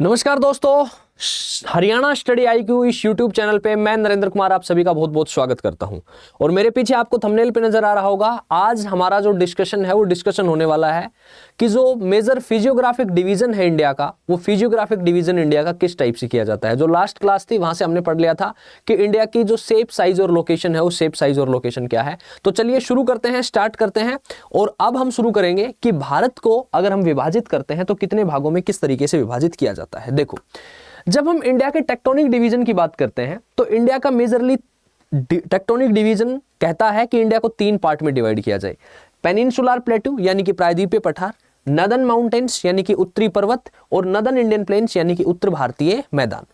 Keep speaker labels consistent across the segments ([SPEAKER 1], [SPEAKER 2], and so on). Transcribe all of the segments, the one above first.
[SPEAKER 1] नमस्कार दोस्तों, Haryana study IQ इस यूट्यूब चैनल पे मैं नरेंद्र कुमार आप सभी का बहुत बहुत स्वागत करता हूं। और मेरे पीछे आपको थंबनेल पे नजर आ रहा होगा, आज हमारा जो डिस्कशन है वो डिस्कशन होने वाला है कि जो मेजर फिजियोग्राफिक डिवीजन है इंडिया का, वो फिजियोग्राफिक डिवीजन इंडिया का किस टाइप से किया जाता है। जो लास्ट क्लास थी वहां से हमने पढ़ लिया था कि इंडिया की जो शेप, साइज और लोकेशन है, वो शेप, साइज और लोकेशन क्या है। तो चलिए शुरू करते हैं, स्टार्ट करते हैं। और अब हम शुरू करेंगे कि भारत को अगर हम विभाजित करते हैं तो कितने भागों में किस तरीके से विभाजित किया जाता है। देखो, जब हम इंडिया के टेक्टोनिक डिवीजन की बात करते हैं तो इंडिया का मेजरली टेक्टोनिक डिवीजन कहता है कि इंडिया को 3 पार्ट में डिवाइड किया जाए। पेनिनसुलर प्लेटू यानी कि प्रायद्वीपीय पठार, नदर्न माउंटेन्स यानी कि उत्तरी पर्वत, और नदर्न इंडियन प्लेन्स यानी कि उत्तर भारतीय मैदान।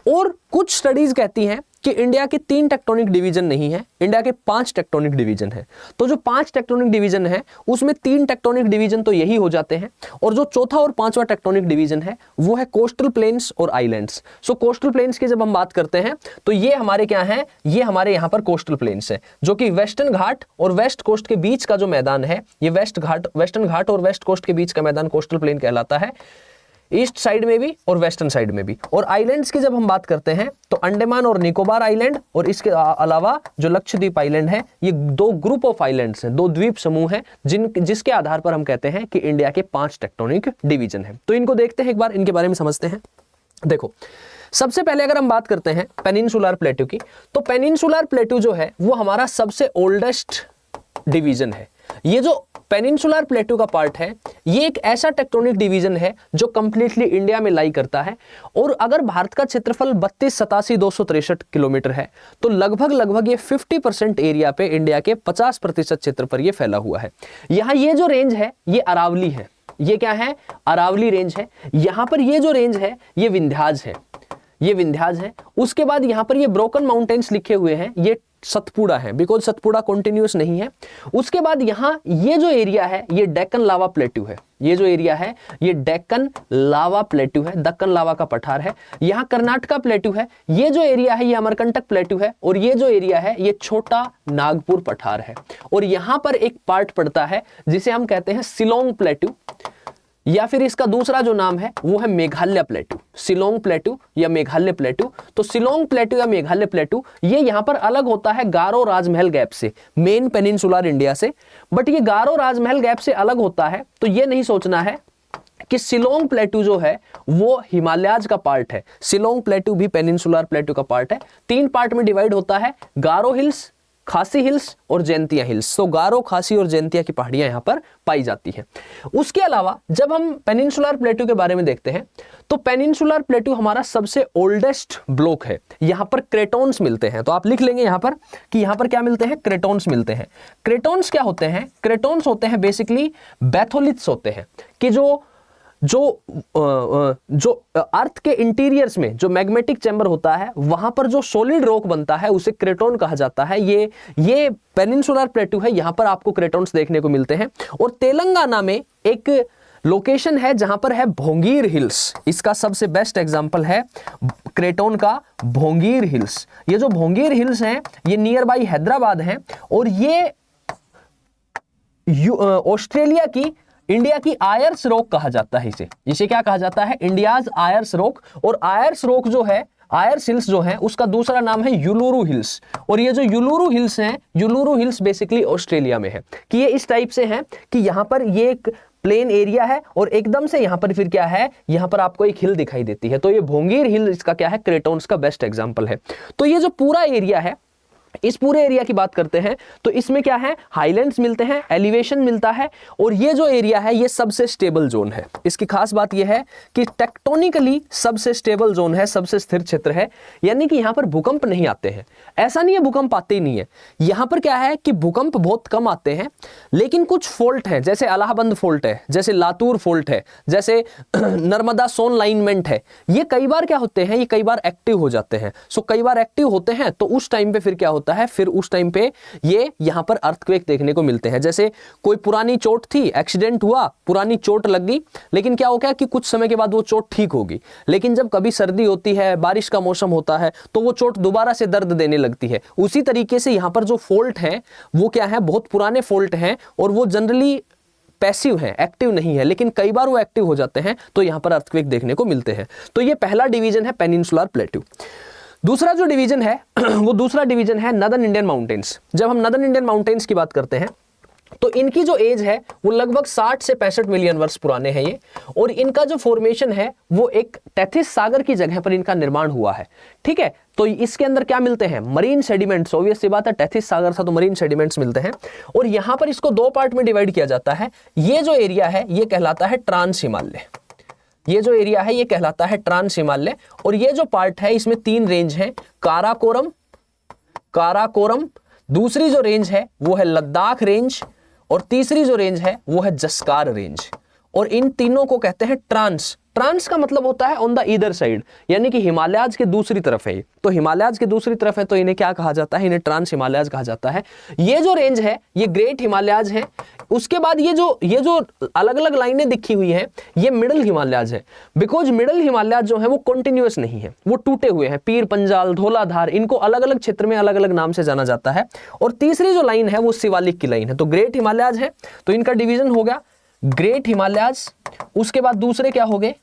[SPEAKER 1] और कुछ स्टडीज कहती हैं कि इंडिया के 3 टेक्टोनिक डिवीजन नहीं है, इंडिया के 5 टेक्टोनिक डिवीजन है। तो जो 5 टेक्टोनिक डिवीजन है उसमें 3 टेक्टोनिक डिवीजन तो यही हो जाते हैं, और जो चौथा और 5वां टेक्टोनिक डिवीजन है वो है कोस्टल प्लेन्स और आइलैंड्स। सो कोस्टल प्लेन्स की जब हम बात करते हैं तो ये हमारे क्या है, ये हमारे यहाँ पर कोस्टल प्लेन्स है, जो कि वेस्टर्न घाट और वेस्ट कोस्ट के बीच का जो मैदान है, ये वेस्टर्न घाट और वेस्ट कोस्ट के बीच का मैदान कोस्टल प्लेन कहलाता है, ईस्ट साइड में भी और वेस्टर्न साइड में भी। और आइलैंड्स की जब हम बात करते हैं तो अंडमान और निकोबार आइलैंड और इसके अलावा जो लक्षद्वीप आइलैंड है, ये 2 ग्रुप ऑफ आइलैंड्स हैं, 2 द्वीप समूह हैं जिसके आधार पर हम कहते हैं कि इंडिया के 5 टेक्टोनिक डिवीजन हैं। तो इनको देखते हैं, एक बार इनके बारे में समझते हैं। देखो, सबसे पहले अगर हम बात करते हैं पेनिनसुलर प्लेटू की, तो पेनिनसुलर प्लेटू जो है वो हमारा सबसे ओल्डेस्ट डिवीजन है। ये जो पेनिनसुलर प्लेटू का पार्ट है, ये एक ऐसा टेक्टोनिक डिवीजन है जो कंप्लीटली इंडिया में लाई करता है। और अगर भारत का क्षेत्रफल 32,87,263 किलोमीटर है तो लगभग ये 50% एरिया पे, इंडिया के 50% क्षेत्र पर ये फैला हुआ है। यहाँ ये जो रेंज है ये अरावली है। ये क्या है? अरावली रेंज है। यहाँ पर ये जो रेंज है ये विंध्याज है, ये विंध्याज है। उसके बाद यहाँ पर ये ब्रोकन माउंटेन्स लिखे हुए हैं, ये सतपुड़ा है, बिकॉज सतपुड़ा कॉन्टिन्यूस नहीं है। उसके बाद यहाँ ये जो एरिया है ये डेक्कन लावा प्लेटू है। ये जो एरिया है ये डेक्कन लावा प्लेटू है, दक्कन लावा का पठार है। यहाँ कर्नाटका प्लेटू है। ये जो एरिया है ये अमरकंटक प्लेटू है। और ये जो एरिया है ये छोटा नागपुर पठार है। और यहाँ पर एक पार्ट पड़ता है जिसे हम कहते हैं शिलोंग प्लेटू, या फिर इसका दूसरा जो नाम है वो है मेघालय प्लेटू, शिलोंग प्लेटू या मेघालय प्लेटू। तो शिलोंग प्लेटू या मेघालय प्लेटू ये यहाँ पर अलग होता है गारो राजमहल गैप से, मेन पेनिनसुलर इंडिया से। बट ये गारो राजमहल गैप से अलग होता है, तो ये नहीं सोचना है कि शिलोंग प्लेटू जो है वो हिमालयाज का पार्ट है। शिलोंग प्लेटू भी पेनिनसुलर प्लेटू का पार्ट है। 3 पार्ट में डिवाइड होता है, गारो हिल्स, खासी हिल्स और जैंतिया हिल्स। तो गारो, खासी और जैंतिया की पहाड़ियां यहां पर पाई जाती हैं। उसके अलावा जब हम पेनिनसुलर प्लेटू के बारे में देखते हैं तो पेनिनसुलर प्लेटू हमारा सबसे ओल्डेस्ट ब्लॉक है। यहां पर क्रेटोन्स मिलते हैं, तो आप लिख लेंगे यहां पर कि यहां पर क्या मिलते हैं? क्रेटोन्स मिलते हैं। क्रेटोन्स क्या होते हैं? क्रेटोन्स होते हैं बेसिकली बैथोलिथ्स होते हैं, कि जो अर्थ के इंटीरियर्स में जो मैग्नेटिक चैम्बर होता है वहां पर जो सॉलिड रॉक बनता है उसे क्रेटोन कहा जाता है। ये पेनिनसुलर प्लेटू है, यहां पर आपको क्रेटोन्स देखने को मिलते हैं। और तेलंगाना में एक लोकेशन है जहां पर है भोंगीर हिल्स, इसका सबसे बेस्ट एग्जांपल है क्रेटोन का भोंगीर हिल्स। ये जो भोंगीर हिल्स हैं ये नियर बाई हैदराबाद हैं, और ये ऑस्ट्रेलिया की, इंडिया की आयर्स रॉक कहा जाता है। इसे क्या कहा जाता है? India's Ayers Rock. और आयर्स रॉक जो है, आयर्स हिल्स जो है, उसका दूसरा नाम है युलुरु हिल्स। और ये जो युलुरु हिल्स हैं, युलुरु हिल्स बेसिकली ऑस्ट्रेलिया में है। कि ये इस टाइप से हैं कि यहां पर ये एक प्लेन एरिया है और एकदम से यहां पर फिर क्या है, यहां पर आपको एक हिल दिखाई देती है। तो ये भोंगीर हिल इसका क्या है? क्रेटोन्स का बेस्ट एग्जांपल है। तो ये जो पूरा एरिया है, इस पूरे एरिया की बात करते हैं तो इसमें क्या है? हाईलैंड्स मिलते हैं, एलिवेशन मिलता है। और ये जो एरिया है ये सबसे स्टेबल जोन है। इसकी खास बात ये है कि टेक्टोनिकली सबसे स्टेबल जोन है, सबसे स्थिर क्षेत्र है, यानी कि यहां पर भूकंप नहीं आते हैं। ऐसा नहीं है भूकंप आते ही नहीं है, यहां पर क्या है कि भूकंप बहुत कम आते हैं। लेकिन कुछ फॉल्ट है, जैसे अलाहाबाद फॉल्ट है, जैसे लातूर फॉल्ट है, जैसे नर्मदा सोन लाइनमेंट है, ये कई बार क्या होते हैं, ये कई बार एक्टिव हो जाते हैं। सो कई बार एक्टिव होते हैं तो उस टाइम पे फिर क्या होता है, फिर उस टाइम पे ये यहां पर अर्थक्वेक देखने को मिलते हैं। जैसे कोई पुरानी चोट थी, एक्सीडेंट हुआ, पुरानी चोट लग गई, लेकिन क्या हो गया कि कुछ समय के बाद वो चोट ठीक होगी। लेकिन जब कभी सर्दी होती है, बारिश का मौसम होता है, तो वो चोट दोबारा से दर्द देने लगती है। उसी तरीके से यहां पर जो फॉल्ट है वो क्या है, बहुत पुराने फॉल्ट हैं और वो जनरली पैसिव हैं, एक्टिव नहीं है, लेकिन कई बार वो एक्टिव हो जाते हैं तो यहाँ पर अर्थक्वेक देखने को मिलते हैं। तो ये पहला डिवीजन है पेनिनसुलर प्लेट्यू। दूसरा जो डिवीजन है वो दूसरा डिवीजन है नदर्न इंडियन माउंटेन्स। जब हम नदर्न इंडियन माउंटेन्स की बात करते हैं तो इनकी जो एज है वो लगभग 60 से 65 मिलियन वर्ष पुराने हैं ये, और इनका जो फॉर्मेशन है वो एक टेथिस सागर की जगह पर इनका निर्माण हुआ है। ठीक है, तो इसके अंदर क्या मिलते हैं? Marine sediments. ऑब्वियस सी बात है, टेथिस सागर था तो मरीन सेडिमेंट्स मिलते हैं। और यहां पर इसको दो पार्ट में डिवाइड किया जाता है। ये जो एरिया है ये कहलाता है ट्रांस हिमालय, ये जो एरिया है ये कहलाता है ट्रांस हिमालय। और ये जो पार्ट है इसमें 3 रेंज है, काराकोरम, काराकोरम, दूसरी जो रेंज है वो है लद्दाख रेंज, और तीसरी जो रेंज है वो है जस्कार रेंज। और इन तीनों को कहते हैं ट्रांस। ट्रांस का मतलब होता है ऑन द ईदर साइड, यानी कि हिमालयाज के दूसरी तरफ है। तो हिमालयाज के दूसरी तरफ है तो इन्हें क्या कहा जाता है? इन्हें ट्रांस हिमालयाज कहा जाता है। ये जो रेंज है ये ग्रेट हिमालयाज है। उसके बाद ये जो अलग अलग लाइनें दिखी हुई हैं ये मिडिल हिमालयाज है। बिकॉज मिडिल हिमालयाज जो है वो कंटिन्यूअस नहीं है, वो टूटे हुए हैं। पीर पंजाल, धौलाधार, इनको अलग अलग क्षेत्र में अलग अलग नाम से जाना जाता है। और तीसरी जो लाइन है वो शिवालिक की लाइन है। तो ग्रेट हिमालयाज है तो इनका डिवीजन हो गया ग्रेट हिमालयाज, उसके बाद दूसरे क्या हो गए?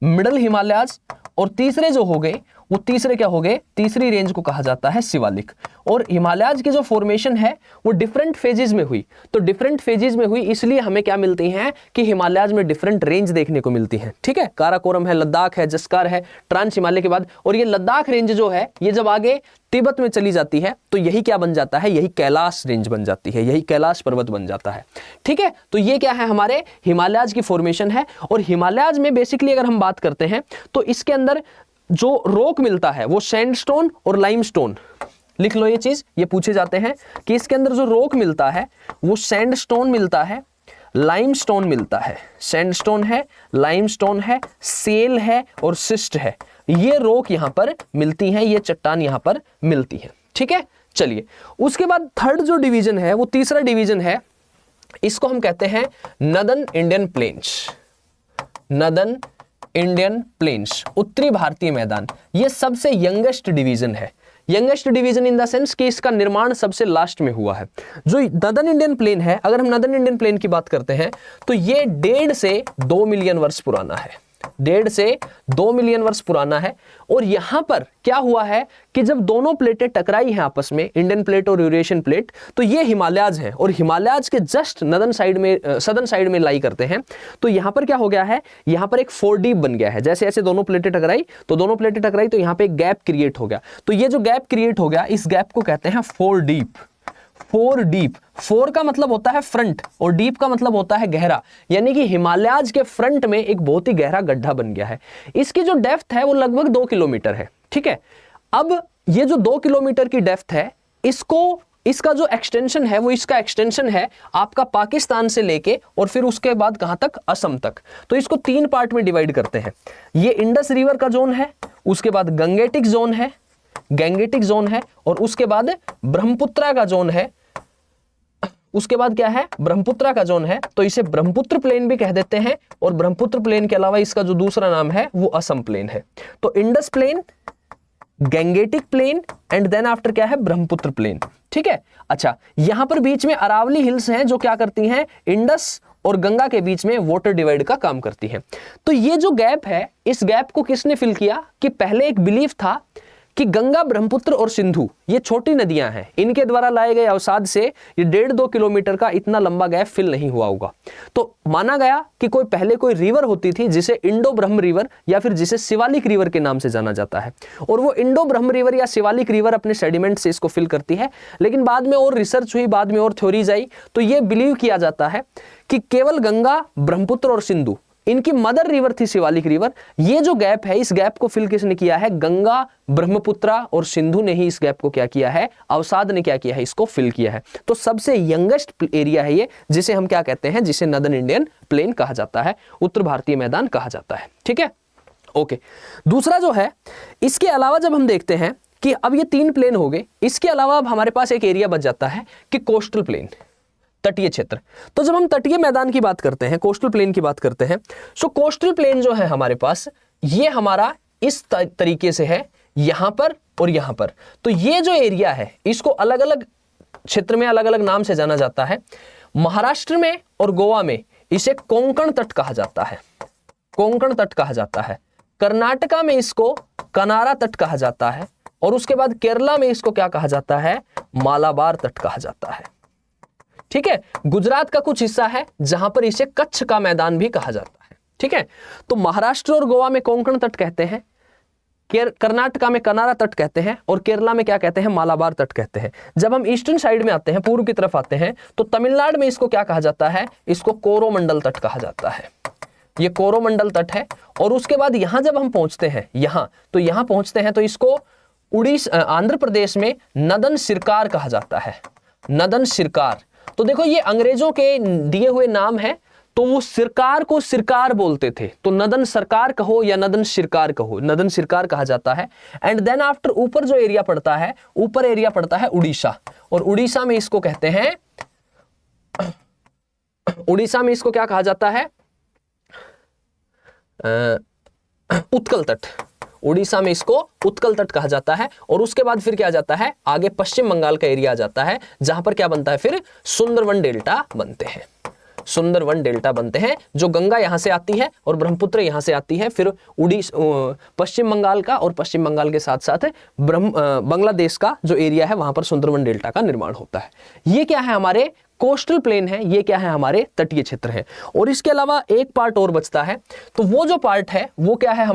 [SPEAKER 1] मिडिल हिमालयाज, और तीसरे जो हो गए वो तीसरे क्या हो गए? तीसरी रेंज को कहा जाता है शिवालिक। और हिमालयाज की जो फॉर्मेशन है वो डिफरेंट फेजेस में हुई। तो डिफरेंट फेजेस में हुई इसलिए हमें क्या मिलती हैं कि हिमालयाज में डिफरेंट रेंज देखने को मिलती हैं। ठीक है, काराकोरम है, लद्दाख है, जस्कार है, ट्रांस हिमालय के बाद। और ये लद्दाख रेंज जो है ये जब आगे तिब्बत में चली जाती है तो यही क्या बन जाता है? यही कैलाश रेंज बन जाती है, यही कैलाश पर्वत बन जाता है। ठीक है, तो ये क्या है? हमारे हिमालयाज की फॉर्मेशन है। और हिमालयाज में बेसिकली अगर हम बात करते हैं तो इसके अंदर जो रॉक मिलता है वो सैंडस्टोन और लाइमस्टोन। लिख लो ये चीज, ये पूछे जाते हैं कि इसके अंदर जो रॉक मिलता है वो सैंडस्टोन मिलता है, लाइमस्टोन मिलता है। सैंडस्टोन है, लाइमस्टोन है, सेल है और सिस्ट है। ये रॉक यहां पर मिलती हैं, ये चट्टान यहां पर मिलती है। ठीक है, चलिए उसके बाद थर्ड जो डिवीजन है वो तीसरा डिवीजन है, इसको हम कहते हैं northern Indian plains. Northern Indian plains, उत्तरी भारतीय मैदान। ये सबसे यंगेस्ट डिवीजन है। Youngest division in the sense कि इसका निर्माण सबसे लास्ट में हुआ है। जो नदर्न इंडियन प्लेन है, अगर हम नदर्न इंडियन प्लेन की बात करते हैं तो ये 1.5 से 2 मिलियन वर्ष पुराना है। 1.5 से 2 मिलियन वर्ष पुराना है। और यहां पर क्या हुआ है कि जब दोनों प्लेटें टकराई हैं आपस में, इंडियन प्लेट और यूरेशियन प्लेट, तो ये हिमालयाज हैं और हिमालयाज के जस्ट नदर्न साइड में, सदर्न साइड में लाई करते हैं। तो यहां पर क्या हो गया है? यहां पर एक 4 डीप बन गया है। जैसे ऐसे दोनों प्लेटें टकराई तो यहां पर एक गैप क्रिएट हो गया। तो ये जो गैप क्रिएट हो गया इस गैप को कहते हैं 4 डीप। 4 डीप, 4 का मतलब होता है फ्रंट और डीप का मतलब होता है गहरा, यानी कि हिमालयाज के फ्रंट में एक बहुत ही गहरा गड्ढा बन गया है। इसकी जो डेप्थ है वो लगभग 2 किलोमीटर है। ठीक है, अब ये जो 2 किलोमीटर की डेप्थ है इसका जो एक्सटेंशन है वो इसका एक्सटेंशन है आपका पाकिस्तान से लेके और फिर उसके बाद कहां तक? असम तक। तो इसको 3 पार्ट में डिवाइड करते हैं। ये इंडस रिवर का जोन है, उसके बाद गंगेटिक जोन है, और उसके बाद ब्रह्मपुत्रा का जोन है। उसके बाद क्या है? ब्रह्मपुत्रा का जोन है। तो इसे ब्रह्मपुत्र प्लेन भी कह देते हैं, और ब्रह्मपुत्र प्लेन के अलावा इसका जो दूसरा नाम है वो असम प्लेन है। तो Indus plain, Gangetic plain and then after क्या है? ब्रह्मपुत्र प्लेन। ठीक है, अच्छा, यहां पर बीच में अरावली हिल्स हैं जो क्या करती हैं? इंडस और गंगा के बीच में वाटर डिवाइड का काम करती हैं। तो ये जो गैप है, इस गैप को किसने फिल किया? कि पहले एक बिलीफ था कि गंगा, ब्रह्मपुत्र और सिंधु ये छोटी नदियां हैं, इनके द्वारा लाए गए अवसाद से ये 1.5-2 किलोमीटर का इतना लंबा गैप फिल नहीं हुआ होगा। तो माना गया कि पहले कोई रिवर होती थी जिसे इंडो ब्रह्म रिवर या फिर जिसे शिवालिक रिवर के नाम से जाना जाता है, और वो इंडो ब्रह्म रिवर या शिवालिक रिवर अपने सेडिमेंट से इसको फिल करती है। लेकिन बाद में और रिसर्च हुई, बाद में और थ्योरीज आई, तो ये बिलीव किया जाता है कि केवल गंगा, ब्रह्मपुत्र और सिंधु, इनकी मदर रिवर थी शिवालिक रिवर। ये जो गैप है, इस गैप को फिल किसने किया है? गंगा, ब्रह्मपुत्रा और सिंधु ने ही इस गैप को क्या किया है? अवसाद ने क्या किया है? इसको फिल किया है। तो सबसे यंगेस्ट एरिया है ये, जिसे हम क्या कहते हैं? जिसे नदर्न इंडियन प्लेन कहा जाता है, उत्तर भारतीय मैदान कहा जाता है। ठीक है, ओके। दूसरा जो है, इसके अलावा जब हम देखते हैं कि अब ये 3 प्लेन हो गए, इसके अलावा अब हमारे पास एक एरिया बच जाता है कि कोस्टल प्लेन, तटीय क्षेत्र। तो जब हम तटीय मैदान की बात करते हैं, कोस्टल प्लेन की बात करते हैं, सो कोस्टल प्लेन जो है हमारे पास, ये हमारा इस तरीके से है, यहां पर और यहां पर। तो ये जो एरिया है इसको अलग अलग क्षेत्र में अलग अलग नाम से जाना जाता है। महाराष्ट्र में और गोवा में इसे कोंकण तट कहा जाता है, कोंकण तट कहा जाता है। कर्नाटका में इसको कनारा तट कहा जाता है और उसके बाद केरला में इसको क्या कहा जाता है, मालाबार तट कहा जाता है। ठीक है, गुजरात का कुछ हिस्सा है जहां पर इसे कच्छ का मैदान भी कहा जाता है। ठीक है, तो महाराष्ट्र और गोवा में कोंकण तट कहते हैं, कर्नाटका में कनारा तट कहते हैं और केरला में क्या कहते हैं, मालाबार तट कहते हैं। जब हम ईस्टर्न साइड में आते हैं, पूर्व की तरफ आते हैं, तो तमिलनाडु में इसको क्या कहा जाता है, इसको कोरोमंडल तट कहा जाता है। ये कोरोमंडल तट है। और उसके बाद यहां जब हम पहुंचते हैं, यहां पहुंचते हैं तो इसको उड़ीसा, आंध्र प्रदेश में नदन सिरकार कहा जाता है, नदन सिरकार। तो देखो ये अंग्रेजों के दिए हुए नाम है, तो वो सिरकार को सिरकार बोलते थे, तो नदन सरकार कहो या नदन सिरकार कहो, नदन सिरकार कहा जाता है। एंड देन आफ्टर ऊपर जो एरिया पड़ता है, ऊपर एरिया पड़ता है उड़ीसा, और उड़ीसा में इसको कहते हैं, उड़ीसा में इसको क्या कहा जाता है, उत्कल तट। उड़ीसा में इसको उत्कल तट कहा जाता है। और उसके बाद फिर क्या जाता है, आगे पश्चिम बंगाल का एरिया आ जाता है, जहां पर क्या बनता है, फिर सुंदरवन डेल्टा बनते हैं, सुंदरवन डेल्टा बनते हैं, जो गंगा यहां से आती है और ब्रह्मपुत्र यहां से आती है, फिर पश्चिम बंगाल का और पश्चिम बंगाल के साथ साथ बांग्लादेश का जो एरिया है, वहां पर सुंदरवन डेल्टा का निर्माण होता है। ये क्या है, हमारे कोस्टल प्लेन है, ये क्या है, हमारे तटीय क्षेत्र है। और इसके अलावा एक पार्ट और बचता है, तो वो जो पार्ट है वो क्या है,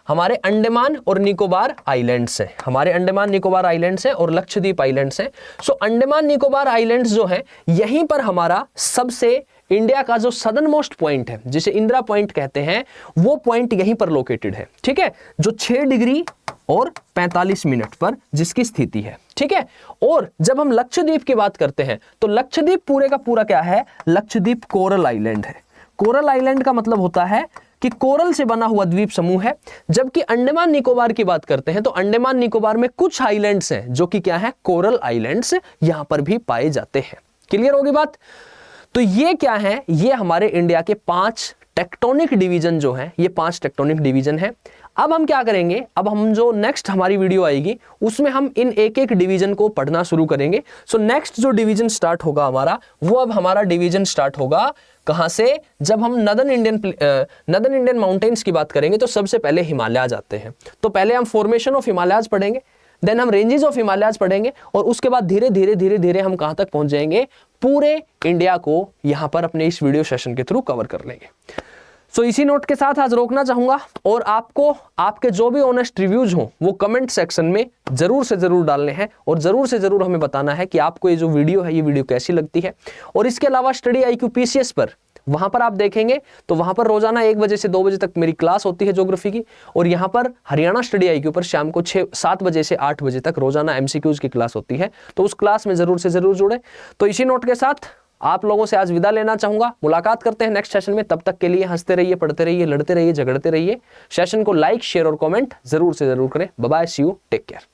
[SPEAKER 1] हमारे अंडमान और निकोबार आइलैंड्स है, हमारे अंडमान निकोबार आइलैंड्स है और लक्षद्वीप आइलैंड्स है। सो अंडमान निकोबार आइलैंड्स जो है, यहीं पर हमारा सबसे इंडिया का जो सदर्न मोस्ट पॉइंट है, जिसे इंदिरा पॉइंट कहते हैं, वो पॉइंट यहीं पर लोकेटेड है। ठीक है, जो 6 डिग्री और 45 मिनट पर जिसकी स्थिति है। ठीक है, और जब हम लक्षद्वीप की बात करते हैं, तो लक्षद्वीप पूरे का पूरा क्या है, लक्षद्वीप कोरल आइलैंड है। कोरल आइलैंड का मतलब होता है कि कोरल से बना हुआ द्वीप समूह है। जबकि अंडमान निकोबार की बात करते हैं, तो अंडमान निकोबार में कुछ आइलैंड्स हैं जो कि क्या है, कोरल आइलैंड्स यहां पर भी पाए जाते हैं। क्लियर होगी बात। तो ये क्या है, ये हमारे इंडिया के 5 टेक्टोनिक डिवीजन जो हैं, ये 5 टेक्टोनिक डिवीजन हैं। अब हम क्या करेंगे, अब हम जो नेक्स्ट हमारी वीडियो आएगी उसमें हम इन एक एक डिवीजन को पढ़ना शुरू करेंगे। सो नेक्स्ट जो डिवीजन स्टार्ट होगा हमारा, वो अब हमारा डिवीजन स्टार्ट होगा कहां से, जब हम नदर्न इंडियन माउंटेन्स की बात करेंगे, तो सबसे पहले हिमालयाज आते हैं। तो पहले हम फॉर्मेशन ऑफ हिमालयाज पढ़ेंगे, देन हम रेंजेस ऑफ हिमालयाज पढ़ेंगे, और उसके बाद धीरे धीरे हम कहां तक पहुंच जाएंगे, पूरे इंडिया को यहां पर अपने इस वीडियो सेशन के थ्रू कवर कर लेंगे। सो इसी नोट के साथ आज रोकना चाहूंगा, और आपको आपके जो भी ऑनेस्ट रिव्यूज हों वो कमेंट सेक्शन में जरूर से जरूर डालने हैं, और जरूर से जरूर हमें बताना है कि आपको ये जो वीडियो है, ये वीडियो कैसी लगती है। और इसके अलावा स्टडी IQ PCS पर, वहां पर आप देखेंगे तो वहां पर रोजाना 1 बजे से 2 बजे तक मेरी क्लास होती है ज्योग्राफी की, और यहाँ पर हरियाणा स्टडी IQ पर शाम को 7 बजे से 8 बजे तक रोजाना MCQs की क्लास होती है। तो उस क्लास में जरूर से जरूर जुड़े। तो इसी नोट के साथ आप लोगों से आज विदा लेना चाहूंगा। मुलाकात करते हैं नेक्स्ट सेशन में, तब तक के लिए हंसते रहिए, पढ़ते रहिए, लड़ते रहिए, झगड़ते रहिए। सेशन को लाइक, शेयर और कमेंट जरूर से जरूर करें। Bye bye, see you, take care.